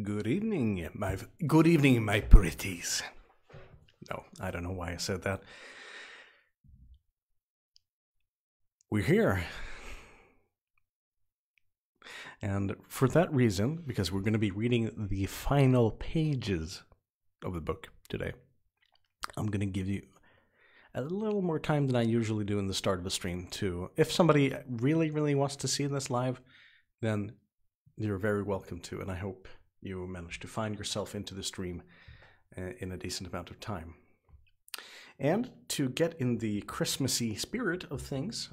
Good evening, my pretties. No, I don't know why I said that. We're here. And for that reason, because we're going to be reading the final pages of the book today, I'm going to give you a little more time than I usually do in the start of the stream to, if somebody really, really wants to see this live, then you're very welcome to, and I hope you manage to find yourself into the stream in a decent amount of time. And to get in the Christmassy spirit of things,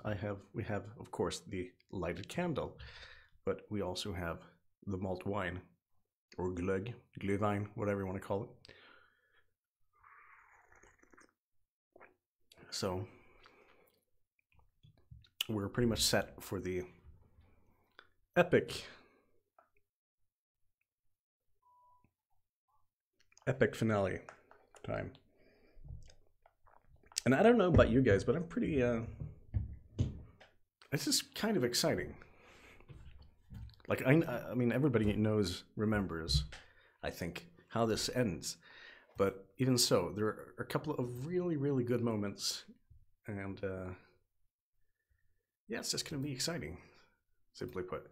we have, of course, the lighted candle, but we also have the malt wine, or glühwein, whatever you want to call it. So we're pretty much set for the epic finale time. And I don't know about you guys, but I'm pretty, this is kind of exciting. Like, I mean, everybody remembers, I think, how this ends. But even so, there are a couple of really, really good moments. And, yeah, it's just going to be exciting, simply put.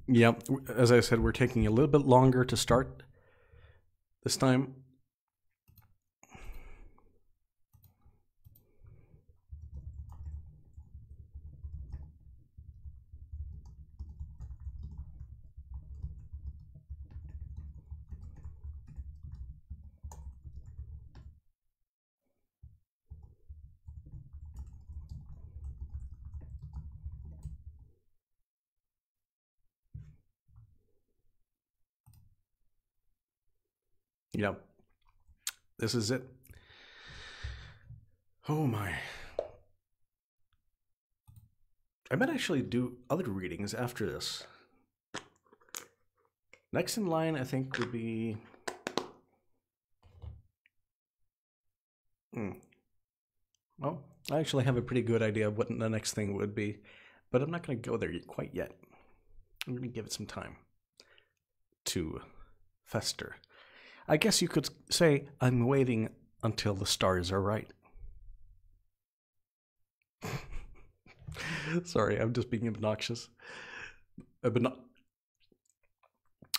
Yeah, as I said, we're taking a little bit longer to start this time. Yeah, this is it. Oh my. I might actually do other readings after this. Next in line, I think, would be... Well, I actually have a pretty good idea of what the next thing would be, but I'm not going to go there quite yet. I'm going to give it some time to fester. I guess you could say I'm waiting until the stars are right. Sorry, I'm just being obnoxious.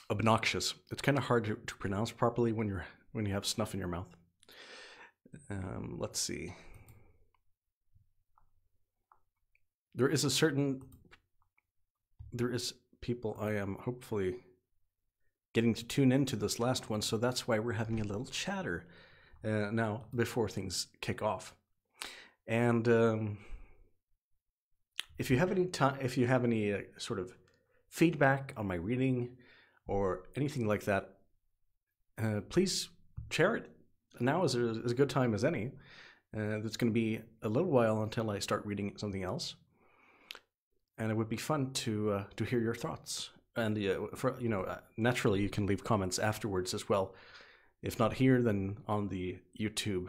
Obnoxious. It's kind of hard to pronounce properly when you have snuff in your mouth. Let's see. There is people I am hopefully getting to tune into this last one, so that's why we're having a little chatter now before things kick off. And if you have any sort of feedback on my reading or anything like that, please share it. Now is a good time as any. It's going to be a little while until I start reading something else, and it would be fun to hear your thoughts. And naturally, you can leave comments afterwards as well. If not here, then on the YouTube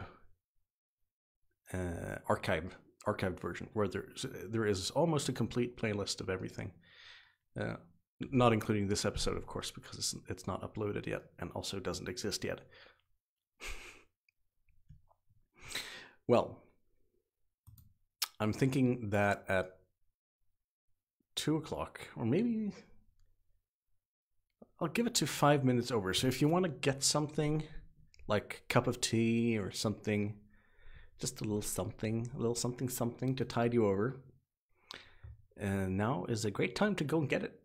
archived version, where there is almost a complete playlist of everything, not including this episode, of course, because it's not uploaded yet and also doesn't exist yet. Well, I'm thinking that at 2 o'clock, or maybe I'll give it to 5 minutes over. So if you want to get something like a cup of tea or something, just a little something to tide you over, and now is a great time to go and get it.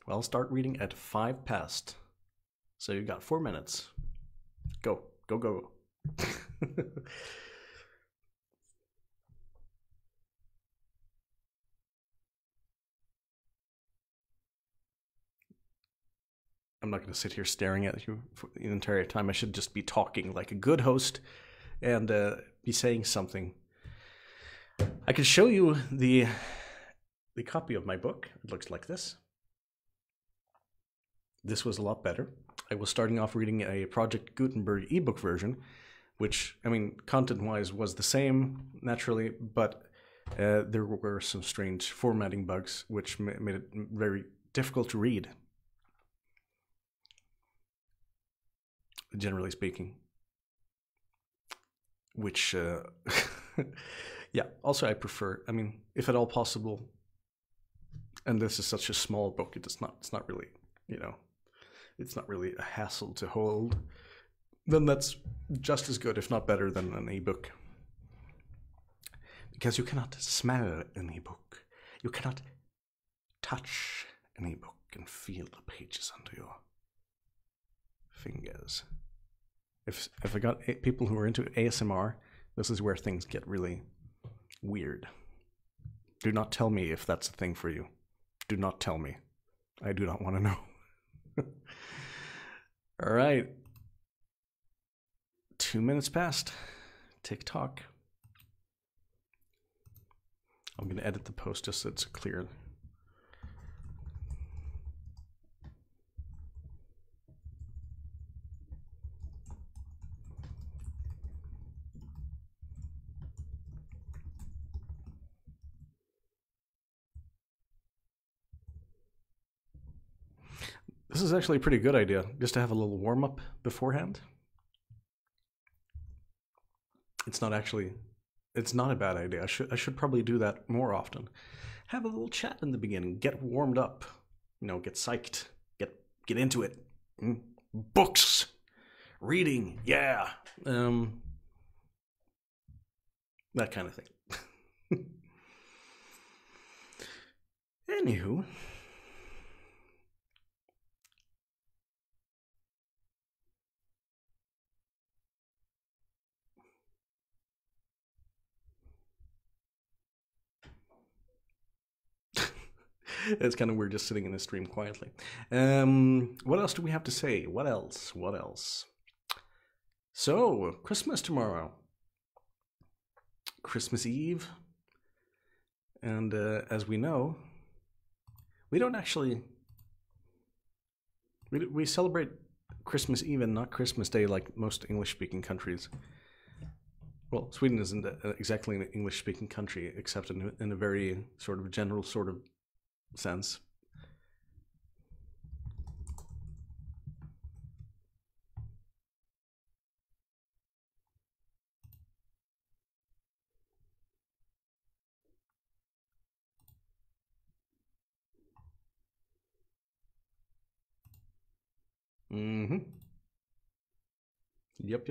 Well, I'll start reading at 5 past. So you've got 4 minutes. Go. I'm not going to sit here staring at you for the entire time. I should just be talking like a good host and be saying something. I can show you the copy of my book. It looks like this. This was a lot better. I was starting off reading a Project Gutenberg ebook version, which, I mean, content-wise was the same, naturally, but there were some strange formatting bugs, which made it very difficult to read, generally speaking. Which, yeah, also I prefer, I mean, if at all possible, and this is such a small book, it's not really, you know, it's not really a hassle to hold, then that's just as good, if not better, than an ebook. Because you cannot smell an ebook. You cannot touch an ebook and feel the pages under your fingers. If I got people who are into ASMR, this is where things get really weird. Do not tell me if that's a thing for you. Do not tell me. I do not want to know. All right. 2 minutes past. TikTok. I'm going to edit the post just so it's clear. This is actually a pretty good idea, just to have a little warm-up beforehand. It's not a bad idea. I should probably do that more often. Have a little chat in the beginning, get warmed up, you know, get psyched, get into it. Books, reading, yeah, that kind of thing. Anywho. It's kind of weird just sitting in the stream quietly. What else do we have to say? What else? So, Christmas tomorrow. Christmas Eve. And as we know, we don't actually... We celebrate Christmas Eve and not Christmas Day like most English-speaking countries. Well, Sweden isn't exactly an English-speaking country, except in a very sort of general sort of sense. Mm-hmm. Yep.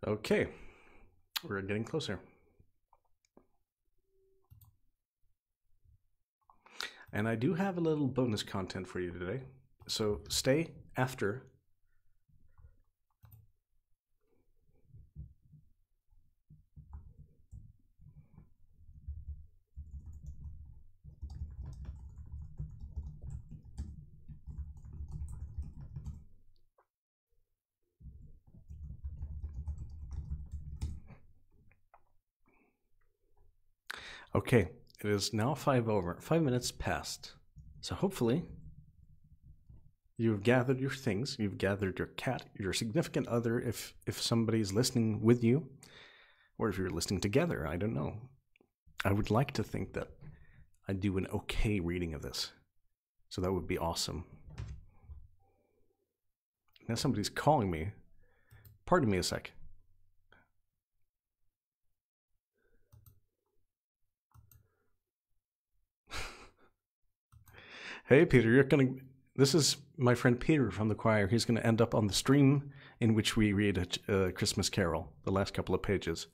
Okay, we're getting closer. And I do have a little bonus content for you today, so stay after. Okay, it is now 5 minutes past. So hopefully you've gathered your things, you've gathered your cat, your significant other, if somebody's listening with you, or if you're listening together, I don't know. I would like to think that I do an okay reading of this. So that would be awesome. Now somebody's calling me. Pardon me a sec. Hey, Peter, this is my friend Peter from the choir. He's gonna end up on the stream in which we read a Christmas Carol, the last couple of pages.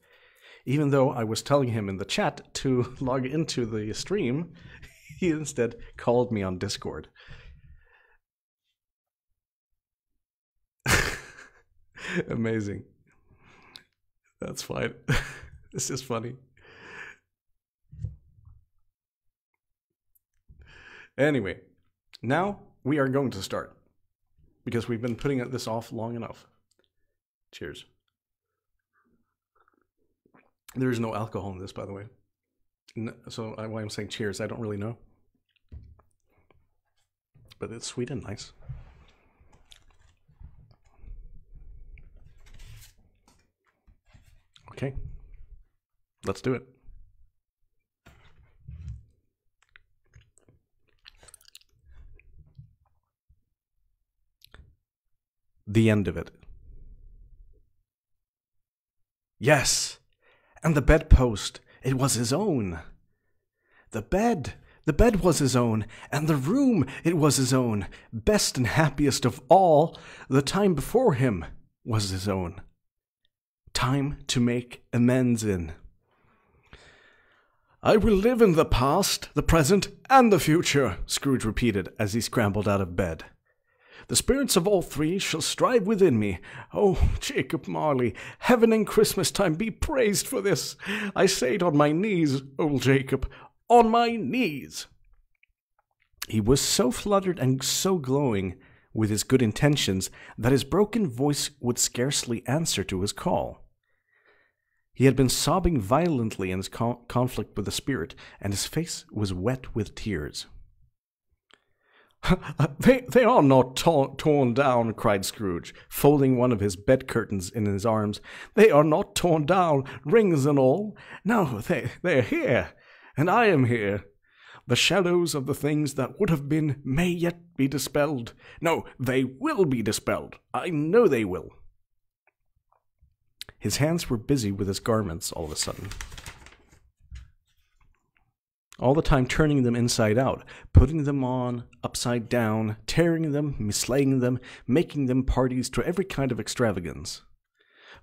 Even though I was telling him in the chat to log into the stream, he instead called me on Discord. Amazing. That's fine. This is funny. Anyway, now we are going to start because we've been putting this off long enough. Cheers. There is no alcohol in this, by the way. So why I'm saying cheers, I don't really know. But it's sweet and nice. Okay, let's do it. The end of it. Yes, and the bedpost, it was his own. The bed was his own, and the room, it was his own. Best and happiest of all, the time before him was his own. Time to make amends in. I will live in the past, the present, and the future, Scrooge repeated as he scrambled out of bed. The spirits of all three shall strive within me. Oh, Jacob Marley, heaven and Christmas time be praised for this. I say it on my knees, old Jacob, on my knees. He was so fluttered and so glowing with his good intentions that his broken voice would scarcely answer to his call. He had been sobbing violently in his conflict with the spirit, and his face was wet with tears. They are not torn down, cried Scrooge, folding one of his bed curtains in his arms. They are not torn down, rings and all. No, they are here, and I am here. The shadows of the things that would have been may yet be dispelled. No, they will be dispelled. I know they will. His hands were busy with his garments all of a sudden. All the time turning them inside out, putting them on, upside down, tearing them, mislaying them, making them parties to every kind of extravagance.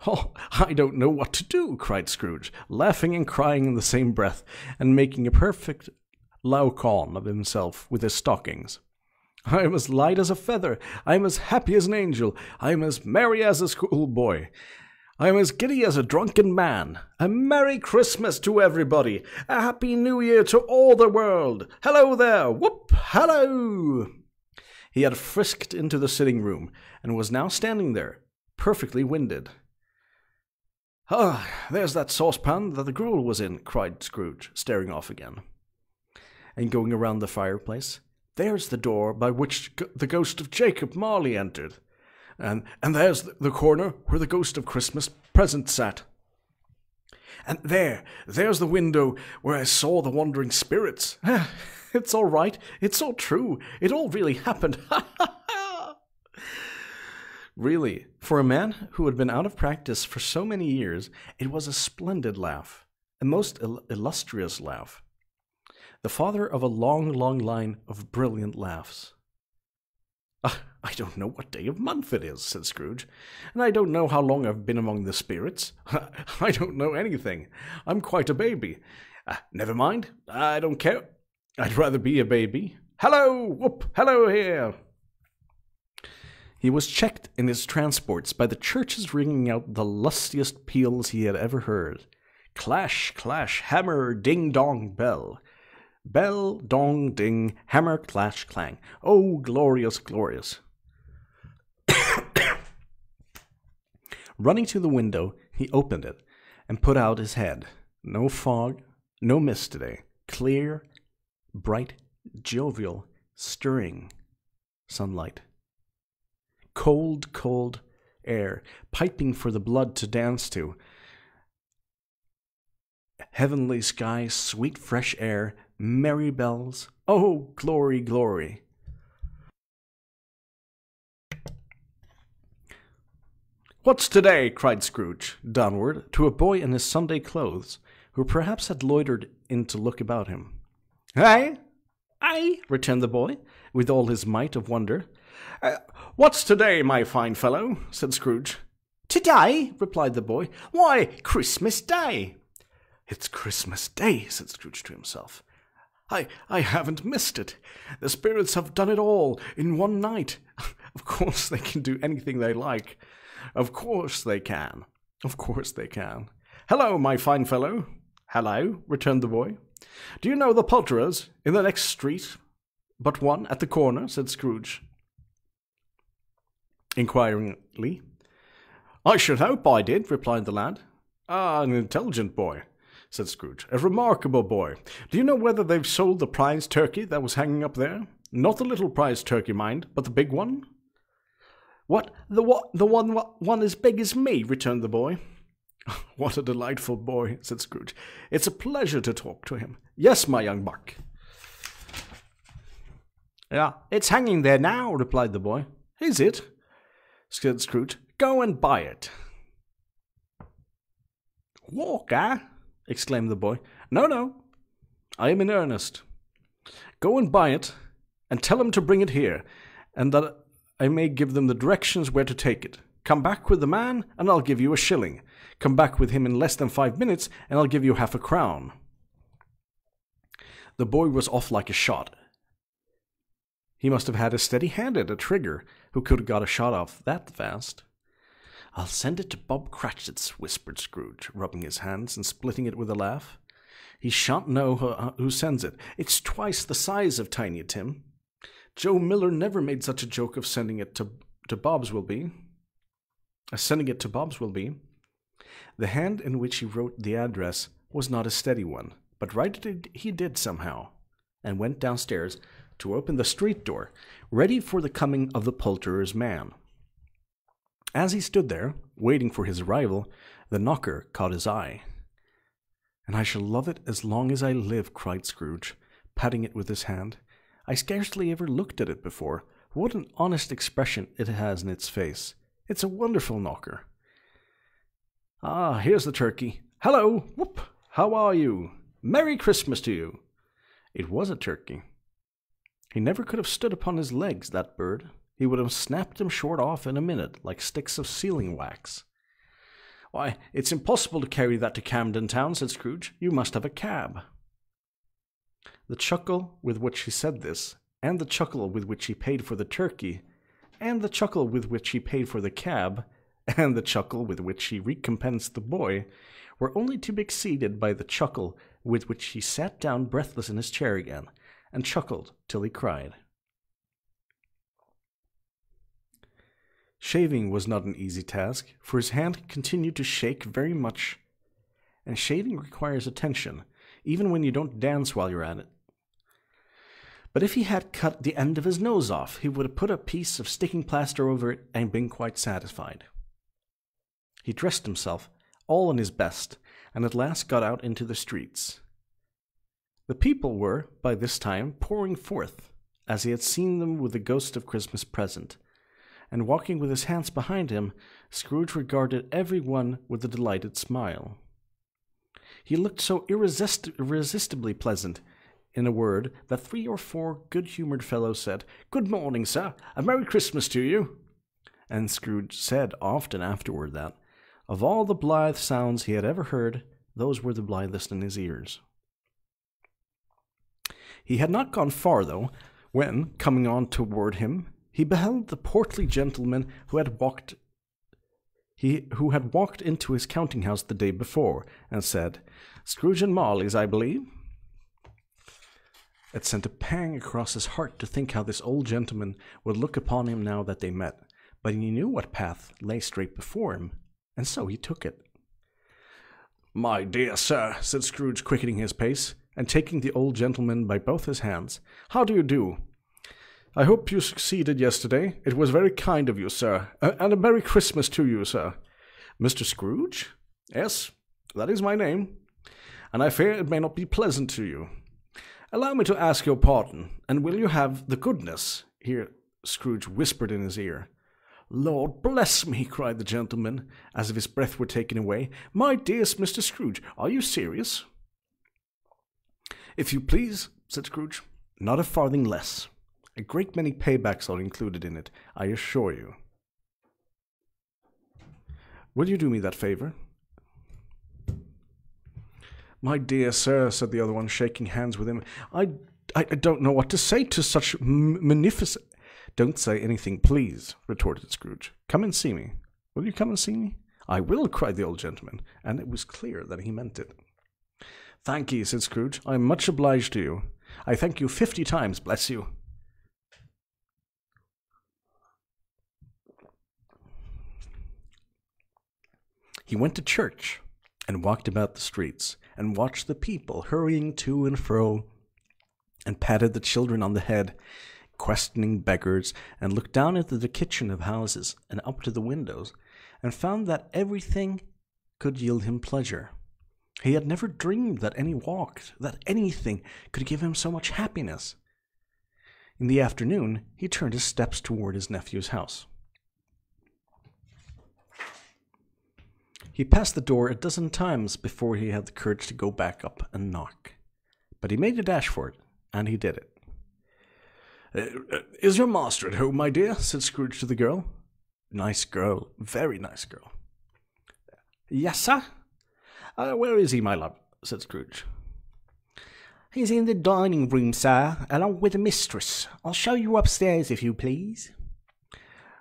Oh, I don't know what to do, cried Scrooge, laughing and crying in the same breath, and making a perfect Laocoon of himself with his stockings. I am as light as a feather, I am as happy as an angel, I am as merry as a schoolboy. I am as giddy as a drunken man. A Merry Christmas to everybody. A Happy New Year to all the world. Hello there. Whoop, hello. He had frisked into the sitting room and was now standing there, perfectly winded. Ah, there's that saucepan that the gruel was in, cried Scrooge, staring off again. And going around the fireplace, there's the door by which the ghost of Jacob Marley entered. And there's the corner where the ghost of Christmas present sat. And there's the window where I saw the wandering spirits. It's all right. It's all true. It all really happened. Ha ha ha! Really, for a man who had been out of practice for so many years, it was a splendid laugh, a most illustrious laugh. The father of a long, long line of brilliant laughs. I don't know what day of month it is, said Scrooge, and I don't know how long I've been among the spirits. I don't know anything. I'm quite a baby. Never mind. I don't care. I'd rather be a baby. Hello! Whoop! Hello here! He was checked in his transports by the churches ringing out the lustiest peals he had ever heard. Clash, clash, hammer, ding-dong, bell. Bell, dong, ding, hammer, clash, clang. Oh, glorious, glorious. Running to the window, he opened it and put out his head. No fog, no mist today. Clear, bright, jovial, stirring sunlight. Cold, cold air, piping for the blood to dance to. Heavenly sky, sweet fresh air, merry bells. Oh, glory, glory. What's today? Cried Scrooge, downward, to a boy in his Sunday clothes, who perhaps had loitered in to look about him. Aye, aye, returned the boy, with all his might of wonder. What's today, my fine fellow? Said Scrooge. Today? Replied the boy. Why, Christmas Day. "It's Christmas Day," said Scrooge to himself. I haven't missed it. The spirits have done it all in one night. Of course they can do anything they like. Of course they can. Of course they can. "Hello, my fine fellow." "Hello," returned the boy. "Do you know the poulterers in the next street but one at the corner?" said Scrooge, inquiringly. "I should hope I did," replied the lad. "Ah, an intelligent boy," said Scrooge. "A remarkable boy. Do you know whether they've sold the prize turkey that was hanging up there? Not the little prize turkey, mind, but the big one." "What, the one as big as me?" returned the boy. "What a delightful boy," said Scrooge. "It's a pleasure to talk to him. Yes, my young buck." "Yeah, it's hanging there now," replied the boy. "Is it?" said Scrooge. "Go and buy it." "Walker?" exclaimed the boy. No, I am in earnest. Go and buy it, and tell them to bring it here, and that I may give them the directions where to take it. Come back with the man, and I'll give you a shilling. Come back with him in less than 5 minutes, and I'll give you half a crown. The boy was off like a shot. He must have had a steady hand at a trigger, who could have got a shot off that fast. "I'll send it to Bob Cratchit's," whispered Scrooge, rubbing his hands and splitting it with a laugh. "He shan't know who sends it. It's twice the size of Tiny Tim. Joe Miller never made such a joke of sending it to Bob's will be. The hand in which he wrote the address was not a steady one, but write it he did somehow, and went downstairs to open the street door, ready for the coming of the poulterer's man. As he stood there, waiting for his arrival, the knocker caught his eye. "And I shall love it as long as I live," cried Scrooge, patting it with his hand. "I scarcely ever looked at it before. What an honest expression it has in its face. It's a wonderful knocker. Ah, here's the turkey. Hello! Whoop! How are you? Merry Christmas to you!" It was a turkey. He never could have stood upon his legs, that bird. He would have snapped them short off in a minute, like sticks of sealing wax. "Why, it's impossible to carry that to Camden Town," said Scrooge. "You must have a cab." The chuckle with which he said this, and the chuckle with which he paid for the turkey, and the chuckle with which he paid for the cab, and the chuckle with which he recompensed the boy, were only to be exceeded by the chuckle with which he sat down breathless in his chair again, and chuckled till he cried. Shaving was not an easy task, for his hand continued to shake very much, and shaving requires attention, even when you don't dance while you're at it. But if he had cut the end of his nose off, he would have put a piece of sticking plaster over it and been quite satisfied. He dressed himself, all in his best, and at last got out into the streets. The people were, by this time, pouring forth, as he had seen them with the ghost of Christmas present, and walking with his hands behind him, Scrooge regarded every one with a delighted smile. He looked so irresistibly pleasant, in a word, that 3 or 4 good-humoured fellows said, "Good morning, sir, a Merry Christmas to you." And Scrooge said often afterward that, of all the blithe sounds he had ever heard, those were the blithest in his ears. He had not gone far, though, when, coming on toward him, he beheld the portly gentleman who had walked into his counting-house the day before, and said, "Scrooge and Marley's, I believe?" It sent a pang across his heart to think how this old gentleman would look upon him now that they met, but he knew what path lay straight before him, and so he took it. "My dear sir," said Scrooge, quickening his pace, and taking the old gentleman by both his hands, "how do you do? I hope you succeeded yesterday. It was very kind of you, sir, and a Merry Christmas to you, sir." "Mr. Scrooge?" "Yes, that is my name, and I fear it may not be pleasant to you. Allow me to ask your pardon, and will you have the goodness—" Here Scrooge whispered in his ear. "Lord bless me!" cried the gentleman, as if his breath were taken away. "My dearest Mr. Scrooge, are you serious?" "If you please," said Scrooge, "not a farthing less. A great many paybacks are included in it, I assure you. Will you do me that favor?" My dear sir, said the other one, shaking hands with him, I don't know what to say to such magnificent... Don't say anything, please, retorted Scrooge. Come and see me. Will you come and see me? I will, cried the old gentleman, and it was clear that he meant it. Thank ye, said Scrooge. I am much obliged to you. I thank you 50 times, bless you. He went to church and walked about the streets and watched the people hurrying to and fro and patted the children on the head, questioning beggars, and looked down into the kitchen of houses and up to the windows and found that everything could yield him pleasure. He had never dreamed that any walk, that anything could give him so much happiness. In the afternoon, he turned his steps toward his nephew's house. He passed the door a dozen times before he had the courage to go back up and knock. But he made a dash for it, and he did it. Is your master at home, my dear? Said Scrooge to the girl. Nice girl, very nice girl. Yes, sir. Where is he, my love? Said Scrooge. He's in the dining room, sir, along with the mistress. I'll show you upstairs, if you please.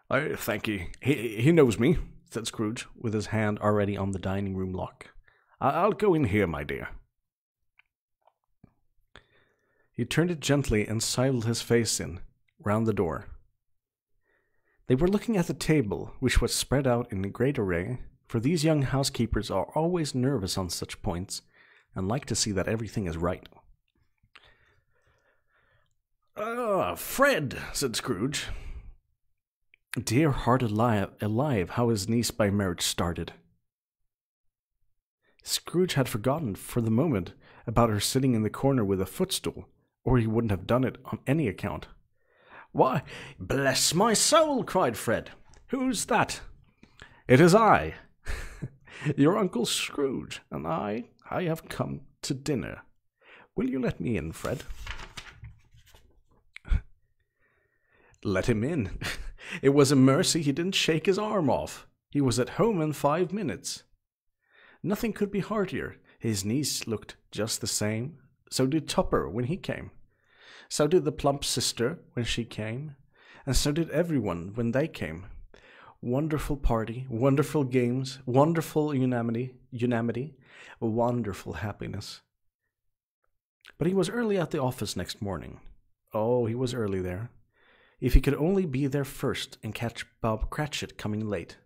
Thank you. He knows me, said Scrooge, with his hand already on the dining room lock. I'll go in here, my dear. He turned it gently and sidled his face in, round the door. They were looking at the table, which was spread out in great array, for these young housekeepers are always nervous on such points, and like to see that everything is right. Fred, said Scrooge. Dear heart alive, how his niece by marriage started. Scrooge had forgotten for the moment about her sitting in the corner with a footstool, or he wouldn't have done it on any account. Why, bless my soul, cried Fred. Who's that? It is I, your Uncle Scrooge, and I have come to dinner. Will you let me in, Fred? Let him in. It was a mercy he didn't shake his arm off. He was at home in 5 minutes. Nothing could be heartier. His niece looked just the same. So did Tupper when he came. So did the plump sister when she came. And so did everyone when they came. Wonderful party, wonderful games, wonderful unanimity, wonderful happiness. But he was early at the office next morning. Oh, he was early there. If he could only be there first and catch Bob Cratchit coming late.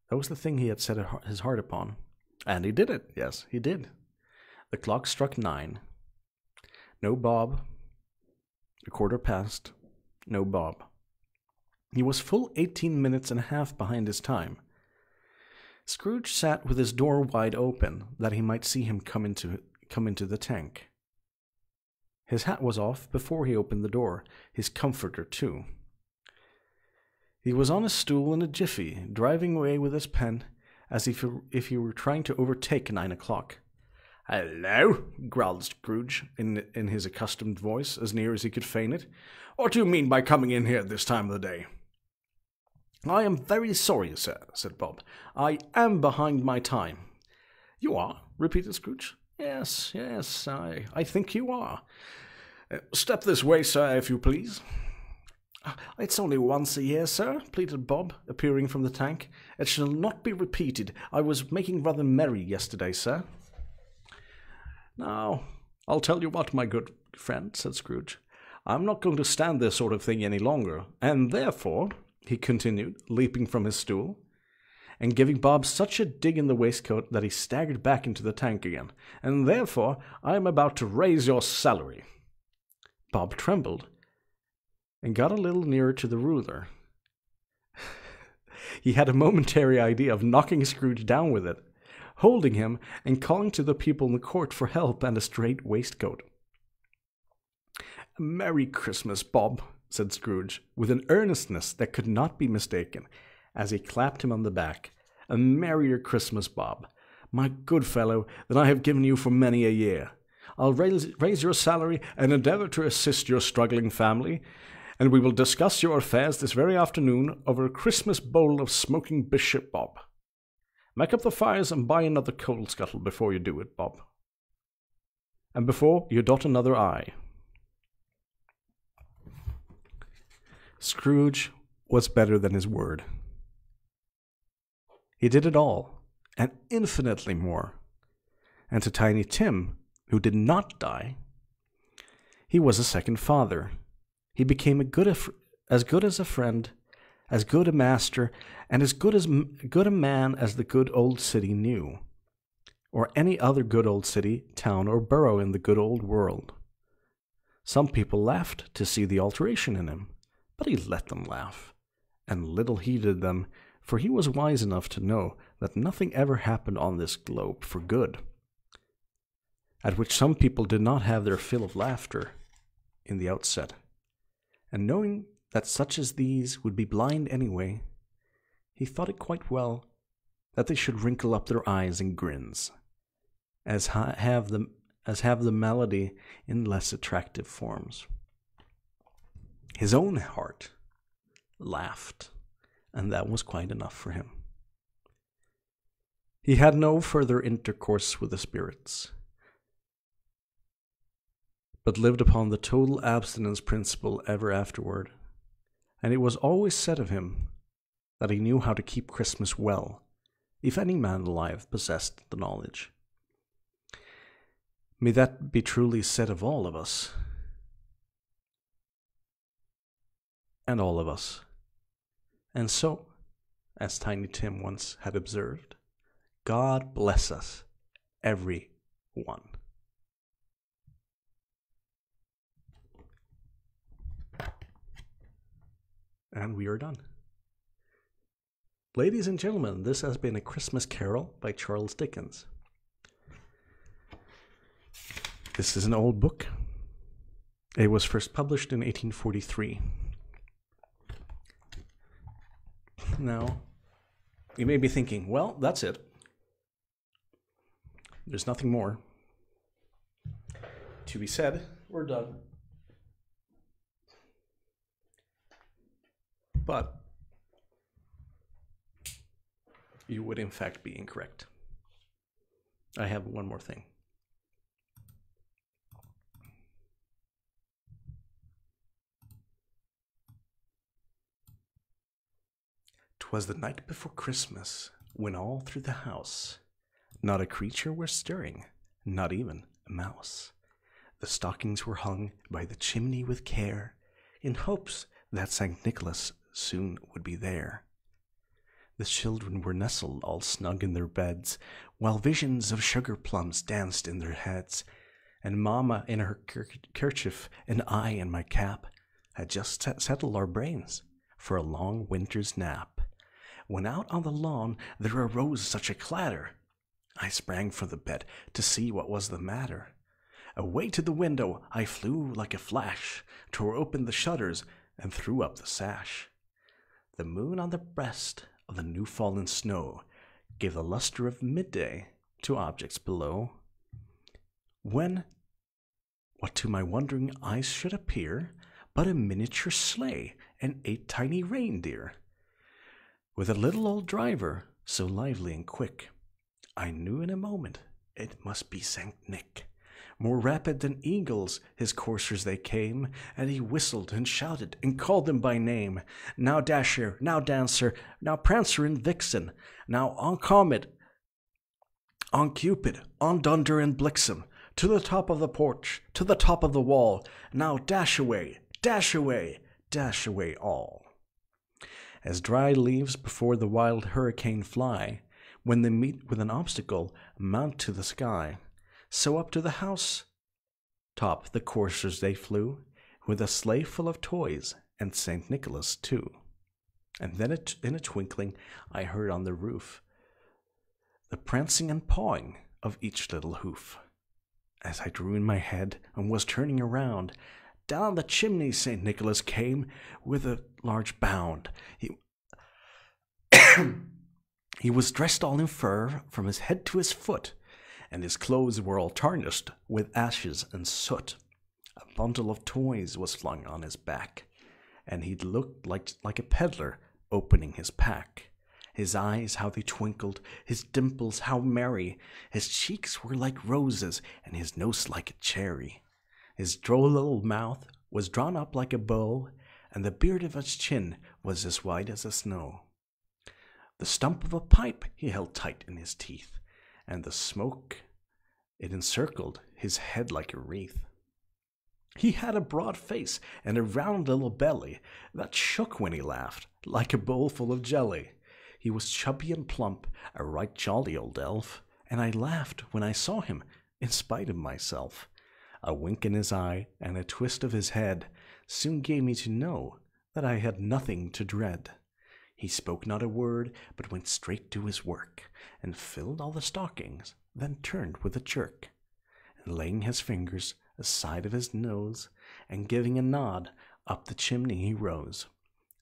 That was the thing he had set his heart upon. And he did it, yes, he did. The clock struck 9. No Bob. A quarter past. No Bob. He was full 18 minutes and a half behind his time. Scrooge sat with his door wide open, that he might see him come into the tank. His hat was off before he opened the door, his comforter too. He was on a stool in a jiffy, driving away with his pen, as if he were trying to overtake 9 o'clock. "Hello," growled Scrooge, in his accustomed voice, as near as he could feign it. "What do you mean by coming in here at this time of the day?" "I am very sorry, sir," said Bob. "I am behind my time." "You are?" repeated Scrooge. Yes, I think you are. Step this way, sir, if you please." "It's only once a year, sir," pleaded Bob, appearing from the tank. "It shall not be repeated. I was making rather merry yesterday, sir." "Now, I'll tell you what, my good friend," said Scrooge. "I'm not going to stand this sort of thing any longer, and therefore," he continued, leaping from his stool, and giving Bob such a dig in the waistcoat that he staggered back into the tank again, "and therefore I am about to raise your salary." Bob trembled, and got a little nearer to the ruler. He had a momentary idea of knocking Scrooge down with it, holding him, and calling to the people in the court for help and a straight waistcoat. "Merry Christmas, Bob," said Scrooge, with an earnestness that could not be mistaken, as he clapped him on the back. "A merrier Christmas, Bob, my good fellow, than I have given you for many a year. I'll raise your salary and endeavour to assist your struggling family, and we will discuss your affairs this very afternoon over a Christmas bowl of smoking bishop, Bob. Make up the fires and buy another coal scuttle before you do it, Bob." and before you dot another I. Scrooge was better than his word. He did it all, and infinitely more. And to Tiny Tim, who did not die, he was a second father. He became as good as a friend, as good a master, and as good a man as the good old city knew, or any other good old city, town, or borough in the good old world. Some people laughed to see the alteration in him, but he let them laugh, and little heeded them, for he was wise enough to know that nothing ever happened on this globe for good, at which some people did not have their fill of laughter in the outset. And knowing that such as these would be blind anyway, he thought it quite well that they should wrinkle up their eyes in grins, as have the malady in less attractive forms. His own heart laughed, and that was quite enough for him. He had no further intercourse with the spirits, but lived upon the total abstinence principle ever afterward, and it was always said of him that he knew how to keep Christmas well, if any man alive possessed the knowledge. May that be truly said of all of us, and all of us. And so, as Tiny Tim once had observed, God bless us, every one. And we are done. Ladies and gentlemen, this has been A Christmas Carol by Charles Dickens. This is an old book. It was first published in 1843. Now, you may be thinking, well, that's it. There's nothing more to be said. We're done. But you would in fact be incorrect. I have one more thing. 'Twas the night before Christmas, when all through the house not a creature was stirring, not even a mouse. The stockings were hung by the chimney with care, in hopes that St. Nicholas soon would be there. The children were nestled all snug in their beds, while visions of sugar plums danced in their heads, and Mamma in her kerchief and I in my cap had just settled our brains for a long winter's nap. When out on the lawn there arose such a clatter, I sprang from the bed to see what was the matter. Away to the window I flew like a flash, tore open the shutters, and threw up the sash. The moon on the breast of the new-fallen snow gave the luster of midday to objects below. When, what to my wondering eyes should appear, but a miniature sleigh and 8 tiny reindeer, with a little old driver so lively and quick. I knew in a moment it must be Saint Nick. More rapid than eagles his coursers they came, and he whistled and shouted and called them by name. Now Dasher, now Dancer, now Prancer and Vixen, now on Comet, on Cupid, on Dunder and Blixen, to the top of the porch, to the top of the wall, now dash away, dash away, dash away all. As dry leaves before the wild hurricane fly, when they meet with an obstacle, mount to the sky, so up to the house top the coursers they flew, with a sleigh full of toys, and St. Nicholas too. And then in a twinkling I heard on the roof the prancing and pawing of each little hoof. As I drew in my head and was turning around, down the chimney St. Nicholas came with a large bound. He was dressed all in fur from his head to his foot, and his clothes were all tarnished with ashes and soot. A bundle of toys was flung on his back, and he looked like a peddler opening his pack. His eyes, how they twinkled, his dimples, how merry. His cheeks were like roses, and his nose like a cherry. His droll little mouth was drawn up like a bow, and the beard of his chin was as white as the snow. The stump of a pipe he held tight in his teeth, and the smoke, it encircled his head like a wreath. He had a broad face and a round little belly that shook when he laughed, like a bowl full of jelly. He was chubby and plump, a right jolly old elf, and I laughed when I saw him, in spite of myself. A wink in his eye and a twist of his head soon gave me to know that I had nothing to dread. He spoke not a word, but went straight to his work, and filled all the stockings, then turned with a jerk, and laying his fingers aside of his nose, and giving a nod, up the chimney he rose.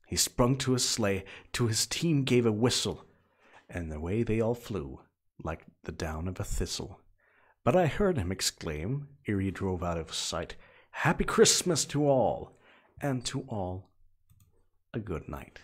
He sprung to his sleigh, to his team gave a whistle, and away they all flew, like the down of a thistle. But I heard him exclaim, ere he drove out of sight, "Happy Christmas to all, and to all a good night."